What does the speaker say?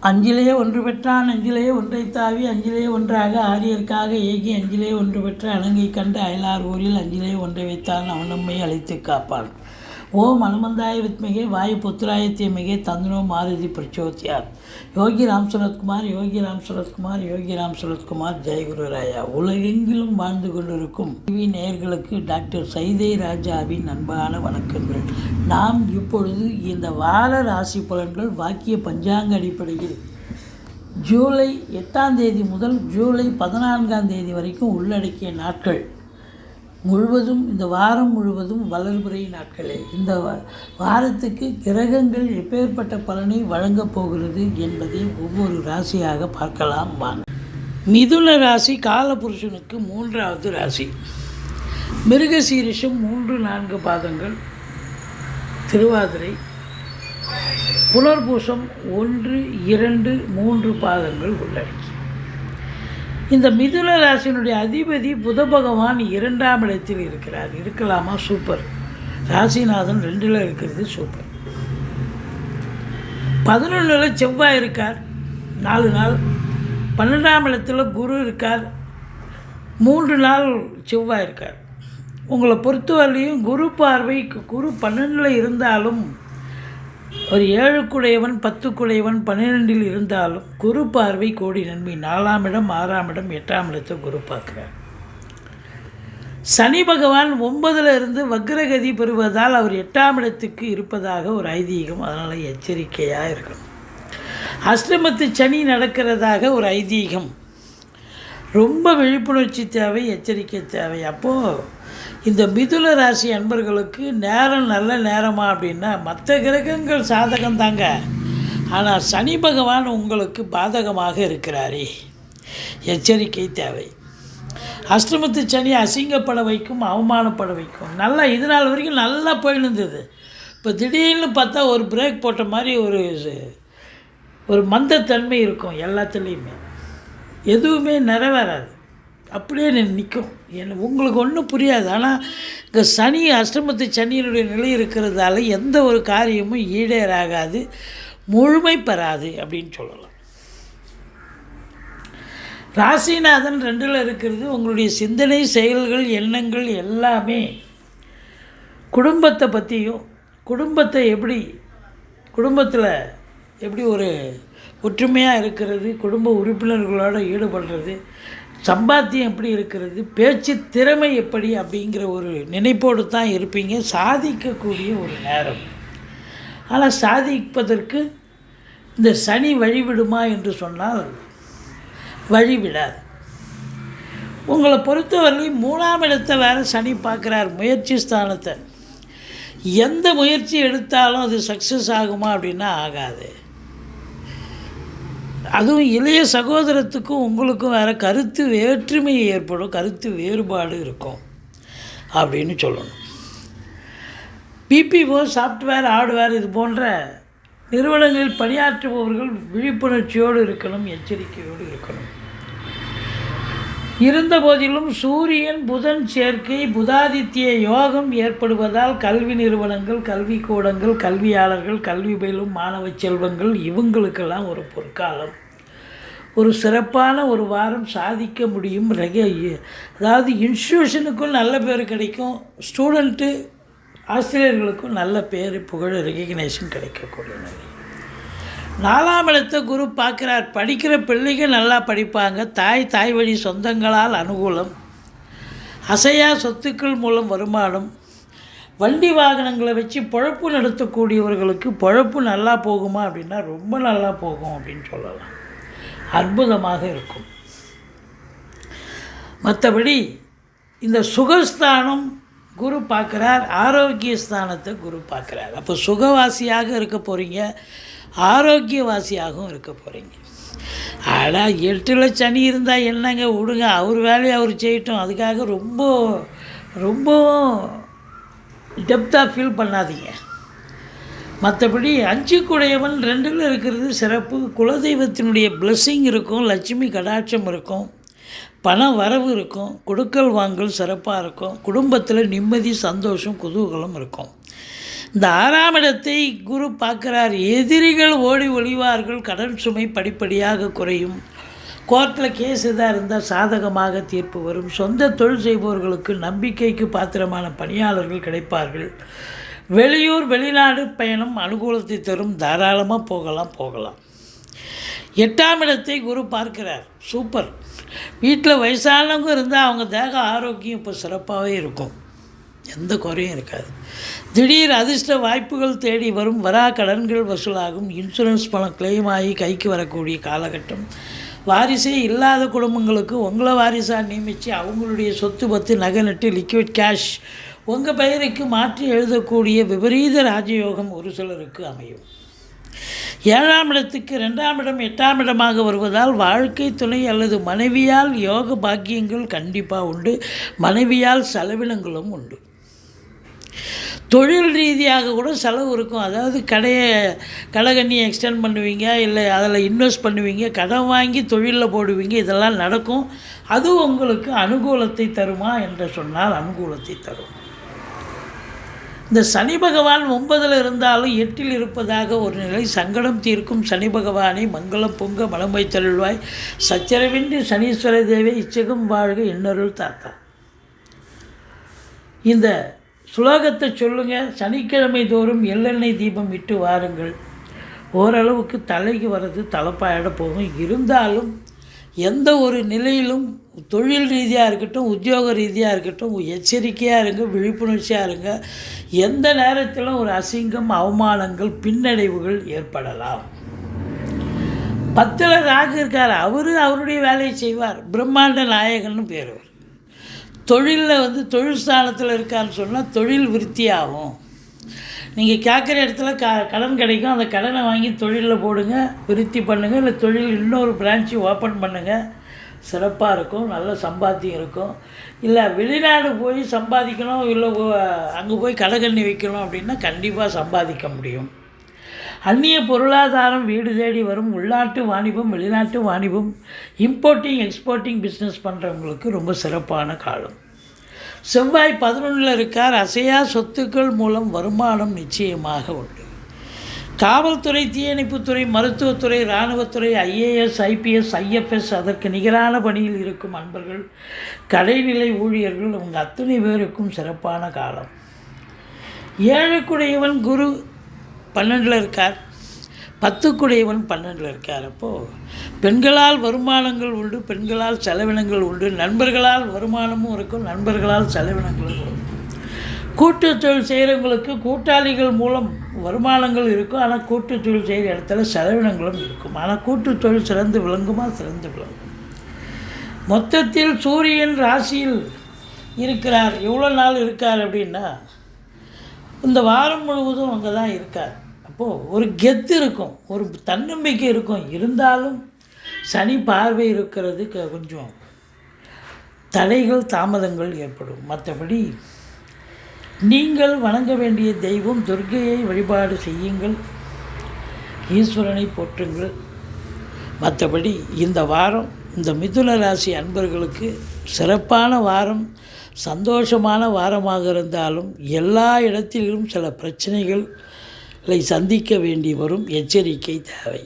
அஞ்சிலே ஒன்று பெற்றான் அஞ்சிலே ஒன்றைத் தாவி அஞ்சிலே ஒன்றாக ஆரியர்க்காக ஏகி அஞ்சிலே ஒன்று பெற்ற அணங்கை கண்டு அயலார் ஊரில் அஞ்சிலே ஒன்றை வைத்தான் அவன் நம்மை அழைத்து காப்பான். ஓம் அனுமந்தாய வித்மிகே வாயு புத்திராய தீமிகே தந்தனோ மாருதி பிரச்சோத்யார். யோகி ராம் சுரத்குமார் யோகி ராம் சுரத்குமார் யோகி ராம் சுரத்குமார் ஜெயகுரு ராயா. உலகெங்கிலும் வாழ்ந்து கொண்டிருக்கும் டிவி நேயர்களுக்கு டாக்டர் சைதை ராஜாவின் அன்பான வணக்கங்கள். நாம் இப்பொழுது இந்த வார ராசி பலன்கள் வாக்கிய பஞ்சாங்க அடிப்படையில் ஜூலை 8ஆம் தேதி முதல் ஜூலை 14ஆம் தேதி வரைக்கும் உள்ளடக்கிய நாட்கள் முழுவதும், இந்த வாரம் முழுவதும் வளர்பிறை நாட்களே. இந்த வாரத்துக்கு கிரகங்கள் எப்பேற்பட்ட பலனை வழங்கப் போகிறது என்பதை ஒவ்வொரு ராசியாக பார்க்கலாம் வாங்க. மிதுன ராசி காலபுருஷனுக்கு 3வது ராசி. மிருகசீரிஷம் 3-4 பாதங்கள், திருவாதிரை, புனர்பூசம் 1-2-3 பாதங்கள் உள்ளடக்கி. இந்த மிதுன ராசியினுடைய அதிபதி புத பகவான் 2ஆம் இடத்தில் இருக்கிறார். இருக்கலாமா? சூப்பர். ராசிநாதன் 2ல் இருக்கிறது சூப்பர். 11ல் செவ்வாய் இருக்கார் 4 நாள். 12ஆம் இடத்துல குரு இருக்கார் 3 நாள். செவ்வாய் இருக்கார். உங்களை பொறுத்தவரையிலையும் குரு பார்வை, குரு 12ல் இருந்தாலும், ஒரு 7க்குடையவன் 10க்குடையவன் 12ல் இருந்தாலும் குரு பார்வை கோடி நன்மை. 4ஆம் இடம் 6ஆம் இடம் 8ஆம் இடத்தை குரு பார்க்குறார். சனி பகவான் 9ல் இருந்து வக்ரகதி பெறுவதால் அவர் 8ஆம் இடத்துக்கு இருப்பதாக ஒரு ஐதீகம். அதனால் எச்சரிக்கையாக இருக்கணும். அஷ்டமத்து சனி நடக்கிறதாக ஒரு ஐதீகம். ரொம்ப விழிப்புணர்ச்சி தேவை, எச்சரிக்கை தேவை. அப்போது இந்த மிதுன ராசி அன்பர்களுக்கு நேரம் நல்ல நேரமா அப்படின்னா, மற்ற கிரகங்கள் சாதகம் தாங்க, ஆனால் சனி பகவான் உங்களுக்கு பாதகமாக இருக்கிறாரே, எச்சரிக்கை தேவை. அஷ்டமத்து சனி அசிங்கப்பட வைக்கும், அவமானப்பட வைக்கும். நல்லா இது நாள் வரைக்கும் நல்லா போயின்னு இருந்தது. இப்போ திடீர்னு பார்த்தா ஒரு பிரேக் போட்ட மாதிரி ஒரு மந்தத்தன்மை இருக்கும். எல்லாத்துலேயுமே எதுவுமே நிறைவேறாது, அப்படியே நிற்கும். உங்களுக்கு ஒன்றும் புரியாது. ஆனால் இங்கே சனி, அஷ்டமத்து சனியினுடைய நிலை இருக்கிறதால எந்த ஒரு காரியமும் ஈடேறாகாது, முழுமை பெறாது அப்படின்னு சொல்லலாம். ராசிநாதன் 2ல் இருக்கிறது. உங்களுடைய சிந்தனை, செயல்கள், எண்ணங்கள் எல்லாமே குடும்பத்தை பற்றியும், குடும்பத்தில் எப்படி ஒரு ஒற்றுமையாக இருக்கிறது, குடும்ப உறுப்பினர்களோடு ஈடுபடுறது, சம்பாத்தியம் எப்படி இருக்கிறது, பேச்சு திறமை எப்படி அப்படிங்கிற ஒரு நினைப்போடு தான் இருப்பீங்க. சாதிக்கக்கூடிய ஒரு நேரம். ஆனால் சாதிப்பதற்கு இந்த சனி வழிவிடுமா என்று சொன்னால் வழிவிடாது. உங்களை பொறுத்தவரையிலும் 3ஆம் இடத்தை வேறு சனி பார்க்குறார், முயற்சி ஸ்தானத்தை. எந்த முயற்சி எடுத்தாலும் அது சக்ஸஸ் ஆகுமா அப்படின்னா ஆகாது. அதுவும் இளைய சகோதரத்துக்கும் உங்களுக்கும் வேறு கருத்து வேற்றுமை ஏற்படும், கருத்து வேறுபாடு இருக்கும் அப்படின்னு சொல்லணும். பிபிஓ, சாஃப்ட்வேர், ஹார்ட்வேர் இது போன்ற நிறுவனங்களில் பணியாற்றுபவர்கள் விழிப்புணர்ச்சியோடு இருக்கணும், எச்சரிக்கையோடு இருக்கணும். இருந்த போதிலும் சூரியன் புதன் சேர்க்கை, புதாதித்ய யோகம் ஏற்படுவதால் கல்வி நிறுவனங்கள், கல்விக்கூடங்கள், கல்வியாளர்கள், கல்வி பயிலும் மாணவ செல்வங்கள் இவங்களுக்கெல்லாம் ஒரு பொற்காலம், ஒரு சிறப்பான ஒரு வாரம். சாதிக்க முடியும். அதாவது இன்ஸ்டியூஷனுக்கும் நல்ல பேர் கிடைக்கும், ஸ்டூடெண்ட்டு ஆசிரியர்களுக்கும் நல்ல பேர், புகழ், ரெகக்னேஷன் கிடைக்கக்கூடிய நிலை. 4ஆம் இடத்தை குரு பார்க்குறார். படிக்கிற பிள்ளைகள் நல்லா படிப்பாங்க. தாய் வழி சொந்தங்களால் அனுகூலம், அசையா சொத்துக்கள் மூலம் வருமானம், வண்டி வாகனங்களை வச்சு பொழப்பு நடத்தக்கூடியவர்களுக்கு பொழப்பு நல்லா போகுமா அப்படின்னா ரொம்ப நல்லா போகும் அப்படின்னு சொல்லலாம். அற்புதமாக இருக்கும். மற்றபடி இந்த சுகஸ்தானம் குரு பார்க்குறார், ஆரோக்கிய ஸ்தானத்தை குரு பார்க்குறார். அப்போ சுகவாசியாக இருக்க போகிறீங்க, ஆரோக்கியவாசியாகவும் இருக்க போகிறீங்க. ஆனால் 8ல் சனி இருந்தால் என்னங்க, விடுங்க, அவர் வேலையை அவர் செய்யட்டும். அதுக்காக ரொம்பவும் டெப்த்தாக ஃபீல் பண்ணாதீங்க. மற்றபடி 5க்குடையவன் 2ல் இருக்கிறது சிறப்பு. குலதெய்வத்தினுடைய பிளெஸ்ஸிங் இருக்கும், லட்சுமி கடாட்சம் இருக்கும், பண வரவு இருக்கும், கொடுக்கல் வாங்கல் சிறப்பாக இருக்கும், குடும்பத்தில் நிம்மதி, சந்தோஷம், குதூகலம் இருக்கும். இந்த 6ஆம் இடத்தை குரு பார்க்குறார். எதிரிகள் ஓடி ஒளிவார்கள், கடன் சுமை படிப்படியாக குறையும், கோர்ட்டில் கேஸ் எதாக இருந்தால் சாதகமாக தீர்ப்பு வரும், சொந்த தொழில் செய்பவர்களுக்கு நம்பிக்கைக்கு பாத்திரமான பணியாளர்கள் கிடைப்பார்கள், வெளியூர் வெளிநாடு பயணம் அனுகூலத்தை தரும், தாராளமாக போகலாம். 8ஆம் இடத்தை குரு பார்க்கிறார். சூப்பர். வீட்டில் வயசானவங்க இருந்தால் அவங்க தேக ஆரோக்கியம் இப்போ சிறப்பாகவே இருக்கும், எந்த குறையும் இருக்காது. திடீர் அதிர்ஷ்ட வாய்ப்புகள் தேடி வரும், வரா கடன்கள் வசூலாகும், இன்சூரன்ஸ் பணம் கிளைம் ஆகி கைக்கு வரக்கூடிய காலகட்டம். வாரிசே இல்லாத குடும்பங்களுக்கு உங்களை வாரிசாக நியமித்து அவங்களுடைய சொத்து பத்து நகை நட்டு லிக்விட் கேஷ் உங்கள் பெயருக்கு மாற்றி எழுதக்கூடிய விபரீத ராஜயோகம் ஒரு சிலருக்கு அமையும். 7ஆம் இடத்துக்கு 2ஆம் இடம் 8ஆம் இடமாக வருவதால் வாழ்க்கை துணை அல்லது மனைவியால் யோக பாக்கியங்கள் கண்டிப்பாக உண்டு, மனைவியால் செலவினங்களும் உண்டு. தொழில் ரீதியாக கூட செலவு இருக்கும். அதாவது கடைகண்ணியை எக்ஸ்டெண்ட் பண்ணுவீங்க, இல்லை அதில் இன்வெஸ்ட் பண்ணுவீங்க, கடன் வாங்கி தொழிலில் போடுவீங்க, இதெல்லாம் நடக்கும். அது உங்களுக்கு அனுகூலத்தை தருமா என்று சொன்னால் அனுகூலத்தை தரும். இந்த சனி பகவான் 9ல் இருந்தாலும் 8ல் இருப்பதாக ஒரு நிலை. சங்கடம் தீர்க்கும் சனி பகவானை மங்களம் பொங்க மலம் வைத்தருள்வாய், சச்சரவின்றி சனீஸ்வர தேவை இச்சகம் வாழ்க இன்னொருள் தாத்தா. இந்த சுலோகத்தை சொல்லுங்கள். சனிக்கிழமை தோறும் எள்ளெண்ணெய் தீபம் இட்டு வாருங்கள். ஓரளவுக்கு தலைக்கு வர்றது தலைப்பாயிட போகும். இருந்தாலும் எந்த ஒரு நிலையிலும் தொழில் ரீதியாக இருக்கட்டும், உத்தியோக ரீதியாக இருக்கட்டும், எச்சரிக்கையாக இருங்க, விழிப்புணர்ச்சியாக இருங்க. எந்த நேரத்திலும் ஒரு அசிங்கம், அவமானங்கள், பின்னடைவுகள் ஏற்படலாம். 10ல் ராகு இருக்கார். அவருடைய வேலையை செய்வார். பிரம்மாண்ட நாயகன்னு பேர். தொழிலில் தொழில் ஸ்தானத்தில் இருக்கான்னு சொன்னால் தொழில் விருத்தியாகும். நீங்கள் கேட்குற இடத்துல கடன் கிடைக்கும். அந்த கடனை வாங்கி தொழிலில் போடுங்க, விருத்தி பண்ணுங்கள். இல்லை தொழில் இன்னொரு பிரான்ச்சு ஓப்பன் பண்ணுங்கள், சிறப்பாக இருக்கும், நல்ல சம்பாத்தியம் இருக்கும். இல்லை வெளிநாடு போய் சம்பாதிக்கணும், இல்லை அங்கே போய் கடைகண்ணி வைக்கணும் அப்படின்னா கண்டிப்பாக சம்பாதிக்க முடியும். அந்நிய பொருளாதாரம் வீடு தேடி வரும். உள்நாட்டு வாணிபம், வெளிநாட்டு வாணிபம், இம்போர்ட்டிங் எக்ஸ்போர்ட்டிங் பிஸ்னஸ் பண்ணுறவங்களுக்கு ரொம்ப சிறப்பான காலம். செவ்வாய் 11ல் இருக்கார். அசையா சொத்துக்கள் மூலம் வருமானம் நிச்சயமாக உண்டு. காவல்துறை, தீயணைப்புத்துறை, மருத்துவத்துறை, இராணுவத்துறை, IAS, IPS, IFS அதற்கு நிகரான பணியில் இருக்கும் அன்பர்கள், கடைநிலை ஊழியர்கள், அவங்க அத்தனை பேருக்கும் சிறப்பான காலம். 7க்குடையவன் குரு 12ல் இருக்கார். 10க்குடையவன் 12ல் இருக்கார். அப்போது பெண்களால் வருமானங்கள் உண்டு, பெண்களால் செலவினங்கள் உண்டு. நண்பர்களால் வருமானமும் இருக்கும், நண்பர்களால் செலவினங்களும் இருக்கும். கூட்டு தொழில் செய்கிறவங்களுக்கு கூட்டாளிகள் மூலம் வருமானங்கள் இருக்கும். ஆனால் கூட்டு தொழில் செய்கிற இடத்துல செலவினங்களும் இருக்கும். ஆனால் கூட்டு தொழில் சிறந்து விளங்குமா? சிறந்து விளங்கும். மொத்தத்தில் சூரியன் ராசியில் இருக்கிறார். எவ்வளோ நாள் இருக்கார் அப்படின்னா இந்த வாரம் முழுவதும் அங்கே தான் இருக்கார். அப்போது ஒரு கெத்து இருக்கும், ஒரு தன்னம்பிக்கை இருக்கும். இருந்தாலும் சனி பார்வை இருக்கிறது கொஞ்சம் தடைகள், தாமதங்கள் ஏற்படும். மற்றபடி நீங்கள் வணங்க வேண்டிய தெய்வம் துர்க்கையை வழிபாடு செய்யுங்கள், ஈஸ்வரனை போற்றுங்கள். மற்றபடி இந்த வாரம் இந்த மிதுன ராசி அன்பர்களுக்கு சிறப்பான வாரம், சந்தோஷமான வாரமாக இருந்தாலும் எல்லா இடத்திலும் சில பிரச்சனைகளை சந்திக்க வேண்டி வரும். எச்சரிக்கை தேவை.